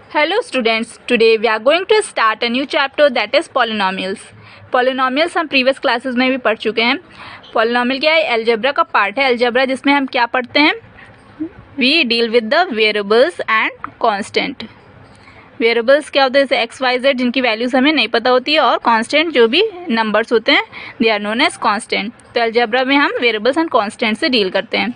Hello students, today we are going to start a new chapter that is polynomials. Polynomials हम previous classes में भी पढ़ चुके हैं. Polynomial क्या है? Algebra का part है. Algebra जिसमें हम क्या पढ़ते हैं? We deal with the variables and constant. Variables क्या होते हैं? जैसे एक्स वाई जेड जिनकी वैल्यूज़ हमें नहीं पता होती है, और कांस्टेंट जो भी नंबर्स होते हैं they are known as constant. तो अलजेब्रा में हम वेरिएबल्स एंड कांस्टेंट से डील करते हैं.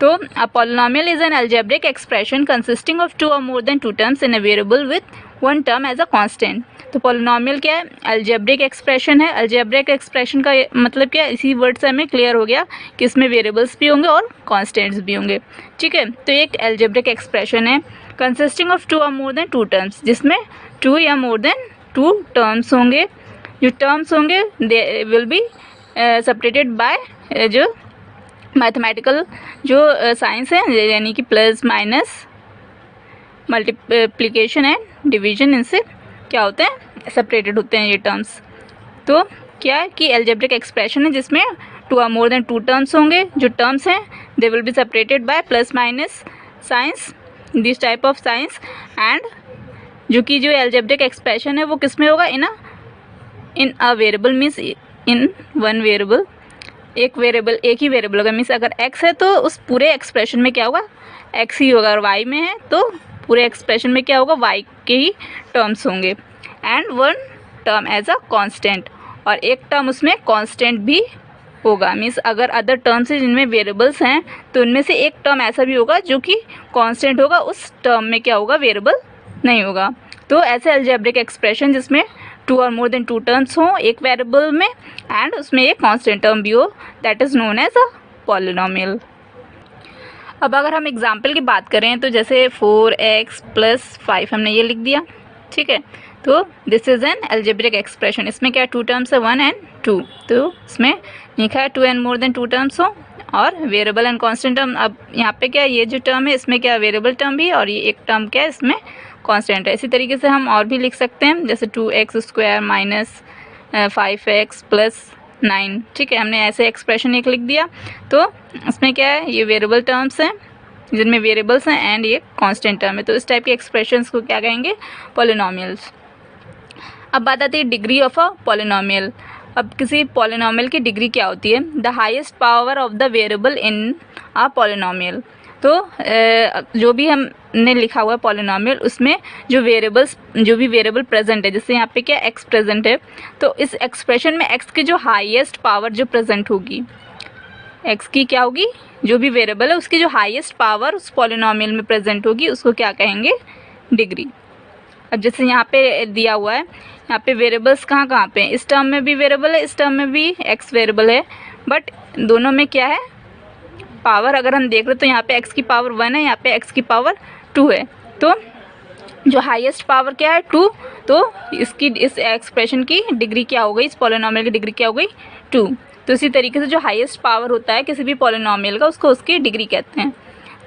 तो a polynomial is an algebraic expression consisting of two or more than two terms in a variable with one term as a constant. तो polynomial क्या है? अलजेब्रिक एक्सप्रेशन है. अलजेब्रिक एक्सप्रेशन का मतलब क्या है? इसी वर्ड से हमें क्लियर हो गया कि इसमें वेरिएबल्स भी होंगे और कांस्टेंट्स भी होंगे. ठीक है, तो एक अलजेब्रिक एक्सप्रेशन है consisting of two or more than two terms, जिसमें टू या मोर देन टू टर्म्स होंगे. जो टर्म्स होंगे दे विल बी सेपरेटेड बाय जो मैथमेटिकल जो साइंस है, यानी कि plus minus multiplication and division, इनसे क्या होते हैं? सेपरेटेड होते हैं ये टर्म्स. तो क्या है कि अलजेब्रिक एक्सप्रेशन है जिसमें to or more than two terms होंगे. जो टर्म्स हैं they will be separated by plus minus signs, this type of signs. And जो अलजेब्रिक एक्सप्रेशन है वो किस में होगा? In a variable means in one variable. एक ही वेरिएबल होगा. मीन्स अगर x है तो उस पूरे एक्सप्रेशन में क्या होगा? x ही होगा. और y में है तो पूरे एक्सप्रेशन में क्या होगा? y के ही टर्म्स होंगे. And one term as a constant, और एक टर्म उसमें कांस्टेंट भी होगा. मीन्स अगर अदर टर्म्स हैं जिनमें वेरिएबल्स हैं तो उनमें से एक टर्म ऐसा भी होगा जो कि कांस्टेंट होगा. उस टर्म में क्या होगा? वेरिएबल नहीं होगा. तो ऐसे अलजेब्रिक एक्सप्रेशन जिसमें to or more than two terms हों एक वेरिएबल में एंड उसमें एक कांस्टेंट टर्म भी हो, that is known as a polynomial. अब अगर हम एग्जांपल की बात करें तो जैसे 4x + 5 हमने ये लिख दिया. ठीक है, तो this is an algebraic expression. इसमें क्या टू टर्म्स है? 1 एंड 2. तो इसमें लिखा है two and more than two terms हो और वेरिएबल एंड कांस्टेंट टर्म. अब यहाँ पे क्या ये जो टर्म है इसमें क्या वेरिएबल टर्म भी, और ये एक टर्म क्या है इसमें कांस्टेंट है. इसी तरीके से हम और भी लिख सकते हैं, जैसे 2x² - 5x + 9. ठीक है, हमने ऐसे एक्सप्रेशन एक लिख दिया. तो इसमें क्या है? ये वेरिएबल टर्म्स हैं जिनमें वेरिएबल्स हैं एंड ये कांस्टेंट टर्म है. तो इस टाइप के एक्सप्रेशंस को क्या कहेंगे? पॉलिनोमियल्स. अब बात आती है डिग्री ऑफ अ पॉलिनोमियल. अब किसी पॉलिनोमियल की डिग्री क्या होती है? The highest power of the variable in a polynomial. तो जो भी हमने लिखा हुआ है पॉलिनोमियल, उसमें जो भी वेरिएबल प्रेजेंट है, जैसे यहाँ पे क्या x प्रेजेंट है, तो इस एक्सप्रेशन में x की जो हाईएस्ट पावर जो प्रेजेंट होगी, x की क्या होगी? जो भी वेरिएबल है उसकी जो हाईएस्ट पावर उस पॉलिनोमियल में प्रेजेंट होगी उसको क्या कहेंगे? डिग्री. अब जैसे यहाँ पे दिया हुआ है, यहाँ पे वेरिएबल्स कहाँ पे हैं? इस टर्म में भी वेरिएबल है, इस टर्म में भी x वेरिएबल है, बट दोनों में क्या है? पावर अगर हम देख रहे तो यहाँ पे x की पावर 1 है, यहाँ पे x की पावर 2 है. तो जो हाईएस्ट पावर क्या है? 2. तो इस एक्सप्रेशन की डिग्री क्या हो गई? इस पॉलिनोमियल की डिग्री क्या हो गई? 2. तो इसी तरीके से जो हाईएस्ट पावर होता है किसी भी पॉलिनोमियल का उसको उसकी डिग्री कहते हैं.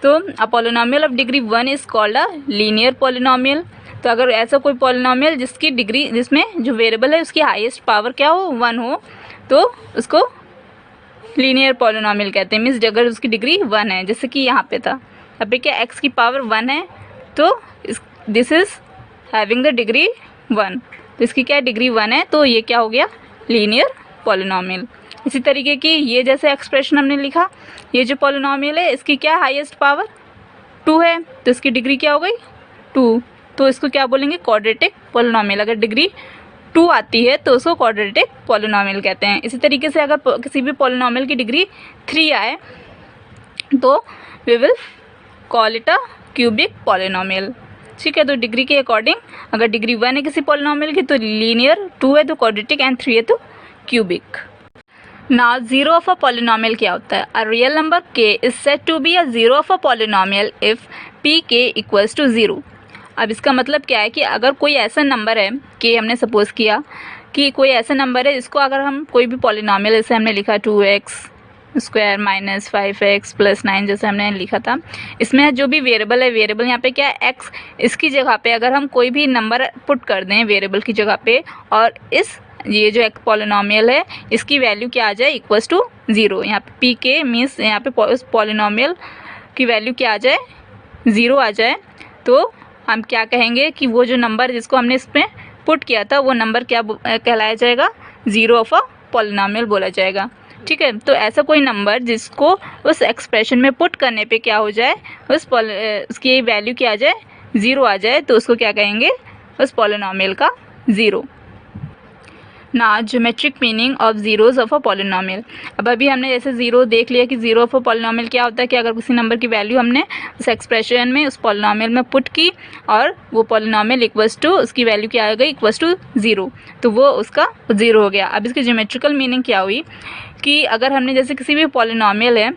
तो a polynomial of degree 1 is called a linear polynomial. तो अगर ऐसा कोई पॉलिनोमियल जिसकी डिग्री, जिसमें जो वेरिएबल है उसकी हाईएस्ट पावर क्या हो? 1 हो, तो उसको लीनियर पॉलिनोमियल कहते हैं. मीन्स अगर उसकी डिग्री 1 है, जैसे कि यहाँ पे था, यहाँ पे क्या x की पावर 1 है, तो this is having the degree 1. तो इसकी क्या डिग्री 1 है, तो ये क्या हो गया? Linear polynomial. इसी तरीके की ये जैसे एक्सप्रेशन हमने लिखा, ये जो पॉलिनोमियल है इसकी क्या हाईएस्ट पावर 2 है, तो इसकी डिग्री क्या हो गई? 2. तो इसको क्या बोलेंगे? Quadratic polynomial. अगर डिग्री 2 आती है तो उसको क्वाड्रेटिक पॉलिनोमियल कहते हैं. इसी तरीके से अगर किसी भी पॉलिनोमियल की डिग्री 3 आए तो we will call it a cubic polynomial. ठीक है, तो डिग्री के अकॉर्डिंग अगर डिग्री 1 है किसी पॉलिनोमियल की तो लीनियर, 2 है तो क्वाड्रेटिक एंड 3 है तो cubic. Now zero of a polynomial क्या होता है? A real number k is said to be a zero of a polynomial if pk equals to 0. अब इसका मतलब क्या है कि अगर कोई ऐसा नंबर है कि हमने सपोज़ किया कि कोई ऐसा नंबर है जिसको अगर हम कोई भी पॉलिनोमियल, जैसे हमने लिखा 2x² - 5x + 9 जैसे हमने लिखा था, इसमें जो भी वेरिएबल है, वेरिएबल यहाँ पे क्या है? x. इसकी जगह पे अगर हम कोई भी नंबर पुट कर दें वेरिएबल की जगह पे, और ये जो एक पॉलिनोमियल है इसकी वैल्यू क्या आ जाए? Equals to 0. यहाँ पे pk मीन्स यहाँ पे उस पॉलिनोमियल की वैल्यू क्या आ जाए? 0 आ जाए. तो हम क्या कहेंगे कि वो जो नंबर जिसको हमने इसमें पुट किया था वो नंबर क्या कहलाया जाएगा, ज़ीरो ऑफ अ पॉलिनॉमियल बोला जाएगा। ठीक है, तो ऐसा कोई नंबर जिसको उस एक्सप्रेशन में पुट करने पे क्या हो जाए, उसकी वैल्यू क्या आ जाए, ज़ीरो आ जाए, तो उसको क्या कहेंगे, उस पॉलिनॉमियल का ज़ीरो। ना geometric meaning of zeros of a polynomial. अब अभी हमने जैसे ज़ीरो देख लिया कि ज़ीरो ऑफ अ पॉलिनॉमियल क्या होता है कि अगर किसी नंबर की वैल्यू हमने उस एक्सप्रेशन में उस पॉलिनॉमियल में पुट की और वो पॉलिनॉमियल इक्वल्स टू उसकी वैल्यू क्या आ गई, इक्वल्स टू ज़ीरो, तो वो उसका ज़ीरो हो गया। अब इसकी ज्योमेट्रिकल मीनिंग क्या हुई कि अगर हमने जैसे किसी भी पॉलिनॉमियल है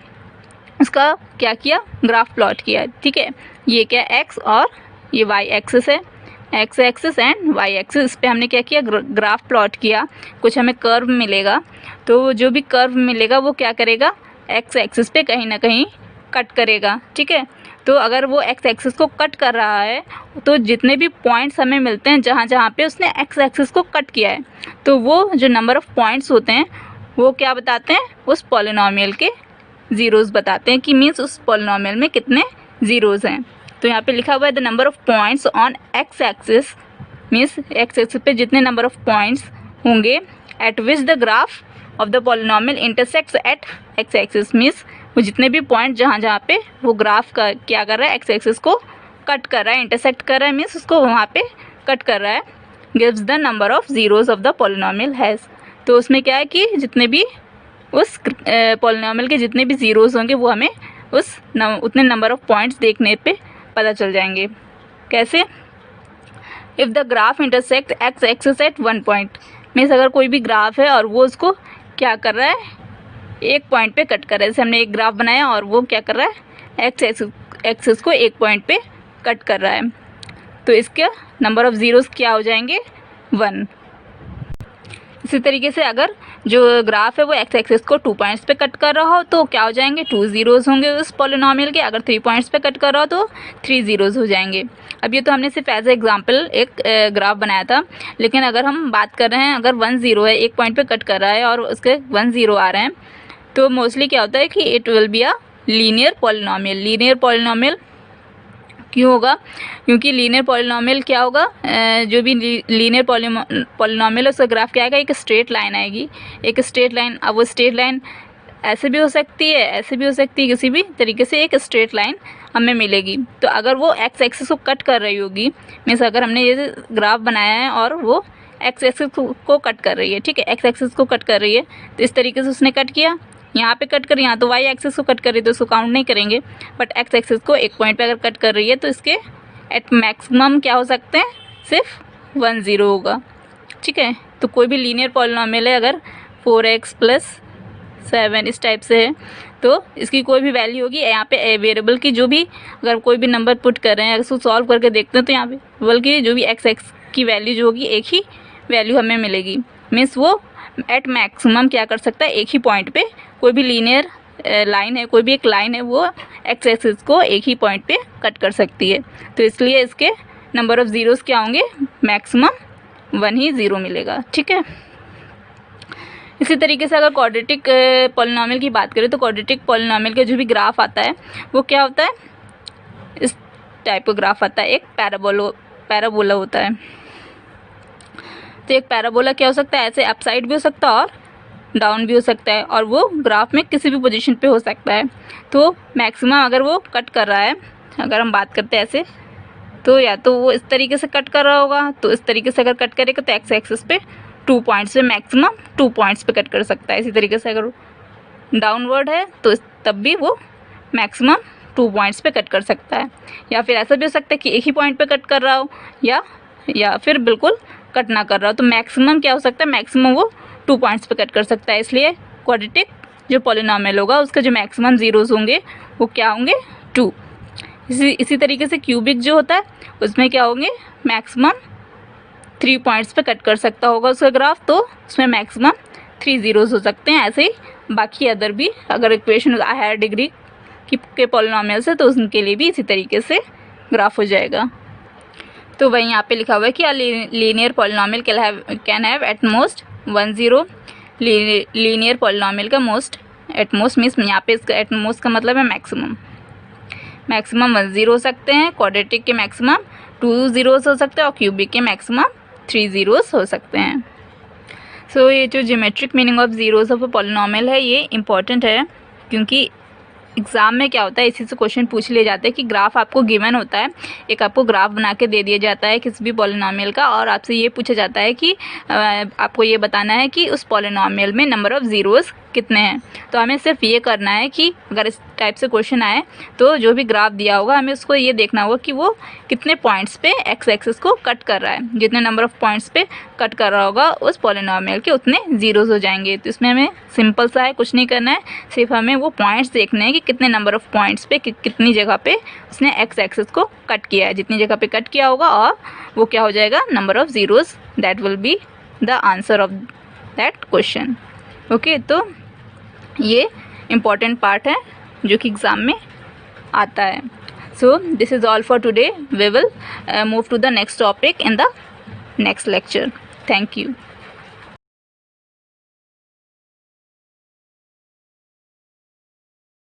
उसका क्या किया, ग्राफ प्लॉट किया। ठीक है, ये क्या एक्स और ये वाई एक्सिस है, x axis and y axis, इस पर हमने क्या किया, ग्राफ प्लॉट किया। कुछ हमें कर्व मिलेगा, तो जो भी कर्व मिलेगा वो क्या करेगा, एक्स एक्सिस पे कहीं ना कहीं कट करेगा। ठीक है, तो अगर वो एक्स एक्सिस को कट कर रहा है तो जितने भी पॉइंट्स हमें मिलते हैं जहाँ जहाँ पे उसने एक्स एक्सिस को कट किया है, तो वो जो नंबर ऑफ़ पॉइंट्स होते हैं वो क्या बताते हैं, उस पॉलिनॉमियल के ज़ीरोज़ बताते हैं कि मीन्स उस पॉलिनॉमियल में कितने ज़ीरोज़ हैं। तो यहाँ पे लिखा हुआ है the number of points on x axis, means x axis पे जितने नंबर ऑफ़ पॉइंट्स होंगे at which the graph of the polynomial intersects at x axis, means वो जितने भी पॉइंट जहाँ जहाँ पे वो ग्राफ का क्या कर रहा है, एक्स एक्सिस को कट कर रहा है, इंटरसेक्ट कर रहा है, मीन्स उसको वहाँ पे कट कर रहा है, gives the number of zeros of the polynomial has. तो उसमें क्या है कि जितने भी उस पॉलिनॉमियल के जितने भी ज़ीरोज़ होंगे वो हमें उतने नंबर ऑफ़ पॉइंट्स देखने पे पता चल जाएंगे। कैसे, if the graph intersect x axis at one point, means अगर कोई भी ग्राफ है और वो उसको क्या कर रहा है, एक पॉइंट पे कट कर रहा है। जैसे हमने एक ग्राफ बनाया और वो क्या कर रहा है, एक्स एक्सिस को एक पॉइंट पे कट कर रहा है, तो इसका नंबर ऑफ़ ज़ीरोज़ क्या हो जाएंगे, 1। इसी तरीके से अगर जो ग्राफ है वो एक्स एक्सिस को 2 पॉइंट्स पे कट कर रहा हो तो क्या हो जाएंगे, 2 ज़ीरोज़ होंगे उस पॉलिनॉमियल के। अगर 3 पॉइंट्स पे कट कर रहा हो तो 3 ज़ीरोज़ हो जाएंगे। अब ये तो हमने सिर्फ एज ए एग्जांपल एक ग्राफ बनाया था, लेकिन अगर हम बात कर रहे हैं अगर 1 ज़ीरो है, एक पॉइंट पे कट कर रहा है और उसके 1 ज़ीरो आ रहे हैं, तो मोस्टली क्या होता है कि it will be a linear polynomial. Linear polynomial क्यों होगा, क्योंकि लीनियर पॉलिनॉमियल क्या होगा, जो भी लीनियर पॉलिनॉमियल है उसका ग्राफ क्या आएगा, एक स्ट्रेट लाइन आएगी, एक स्ट्रेट लाइन। अब वो स्ट्रेट लाइन ऐसे भी हो सकती है, ऐसे भी हो सकती है, किसी भी तरीके से एक स्ट्रेट लाइन हमें मिलेगी। तो अगर वो एक्स एक्सिस को कट कर रही होगी, मीन्स अगर हमने ये ग्राफ बनाया है और वो एक्स एक्सिस को कट कर रही है, ठीक है, एक्स एक्सिस को कट कर रही है, तो इस तरीके से उसने कट किया, यहाँ पे कट कर, यहाँ तो वाई एक्सिस को कट कर रही है तो उसको काउंट नहीं करेंगे, बट एक्स एक्सिस को एक पॉइंट पे अगर कट कर रही है तो इसके एट मैक्सिमम क्या हो सकते हैं, सिर्फ 1 ज़ीरो होगा। ठीक है, तो कोई भी लीनियर पॉलिनॉमियल है अगर 4x + 7 इस टाइप से है तो इसकी कोई भी वैल्यू होगी, यहाँ पे वेरिएबल की जो भी अगर कोई भी नंबर पुट कर रहे हैं, अगर उसको सॉल्व करके देखते हैं तो यहाँ पे बल्कि जो भी एक्स एक्स की वैल्यू जो होगी एक ही वैल्यू हमें मिलेगी। मीन्स वो एट मैक्सिमम क्या कर सकता है, एक ही पॉइंट पे कोई भी लीनियर लाइन है, कोई भी एक लाइन है, वो एक्स एक्सिस को एक ही पॉइंट पे कट कर सकती है। तो इसलिए इसके नंबर ऑफ़ ज़ीरोज़ क्या होंगे, मैक्सिमम 1 ही ज़ीरो मिलेगा। ठीक है, इसी तरीके से अगर क्वाड्रेटिक पॉलिनॉमियल की बात करें तो क्वाड्रेटिक पॉलिनॉमियल का जो भी ग्राफ आता है वो क्या होता है, इस टाइप का ग्राफ आता है, एक पैराबोला होता है। तो एक पैराबोला क्या हो सकता है, ऐसे अपसाइड भी हो सकता है और डाउन भी हो सकता है, और वो ग्राफ में किसी भी पोजीशन पे हो सकता है। तो मैक्सिमम अगर वो कट कर रहा है, अगर हम बात करते हैं ऐसे, तो या तो वो इस तरीके से कट कर रहा होगा, तो इस तरीके से अगर कट करेगा तो एक्स एक्सिस पे 2 पॉइंट्स पे मैक्सिमम 2 पॉइंट्स पे कट कर सकता है। इसी तरीके से अगर डाउनवर्ड है तो तब भी वो मैक्सिमम 2 पॉइंट्स पे कट कर सकता है। या फिर ऐसा भी हो सकता है कि एक ही पॉइंट पे कट कर रहा हो या फिर बिल्कुल कट ना कर रहा हो, तो मैक्सिमम क्या हो सकता है, मैक्सिमम वो 2 पॉइंट्स पे कट कर सकता है। इसलिए क्वाड्रेटिक जो पॉलिनॉमियल होगा उसका जो मैक्सिमम ज़ीरोज़ होंगे वो क्या होंगे, 2। इसी तरीके से क्यूबिक जो होता है उसमें क्या होंगे, मैक्सिमम 3 पॉइंट्स पे कट कर सकता होगा उसका ग्राफ, तो उसमें मैक्सिमम 3 ज़ीरोज़ हो सकते हैं। ऐसे ही बाकी अदर भी अगर इक्वेशन हायर डिग्री के पॉलिनॉमियल से तो उनके लिए भी इसी तरीके से ग्राफ हो जाएगा। तो वही यहाँ पे लिखा हुआ है कि linear polynomial can have at most 1 zero. Linear polynomial का एट मोस्ट मीन्स यहाँ पे इसका एट मोस्ट का मतलब है मैक्सिमम 1 ज़ीरो हो सकते हैं। क्वाड्रेटिक के मैक्सिमम 2 ज़ीरोज़ हो सकते हैं और क्यूबिक के मैक्सिमम 3 ज़ीरोज़ हो सकते हैं। सो ये जो geometric meaning of zeros of a polynomial है ये इम्पॉर्टेंट है, क्योंकि एग्ज़ाम में क्या होता है इसी से क्वेश्चन पूछ लिए जाते हैं कि ग्राफ आपको गिवन होता है, एक आपको ग्राफ बना के दे दिया जाता है किसी भी पॉलिनॉमियल का, और आपसे ये पूछा जाता है कि आपको ये बताना है कि उस पॉलिनॉमियल में नंबर ऑफ़ ज़ीरोज़ कितने हैं। तो हमें सिर्फ ये करना है कि अगर इस टाइप से क्वेश्चन आए तो जो भी ग्राफ दिया होगा हमें उसको ये देखना होगा कि वो कितने पॉइंट्स पे एक्स एक्सिस को कट कर रहा है, जितने नंबर ऑफ़ पॉइंट्स पे कट कर रहा होगा उस पॉलिनॉमियल के उतने ज़ीरोज़ हो जाएंगे। तो इसमें हमें सिंपल सा है, कुछ नहीं करना है, सिर्फ हमें वो पॉइंट्स देखने हैं कि कितने नंबर ऑफ़ पॉइंट्स पे कितनी जगह पे उसने एक्स एक्सिस को कट किया है, जितनी जगह पे कट किया होगा और वो क्या हो जाएगा number of zeros, that will be the answer of that question. Okay, तो ये इम्पॉर्टेंट पार्ट है जो कि एग्ज़ाम में आता है। So this is all for today, we will move to the next topic in the next lecture. Thank you.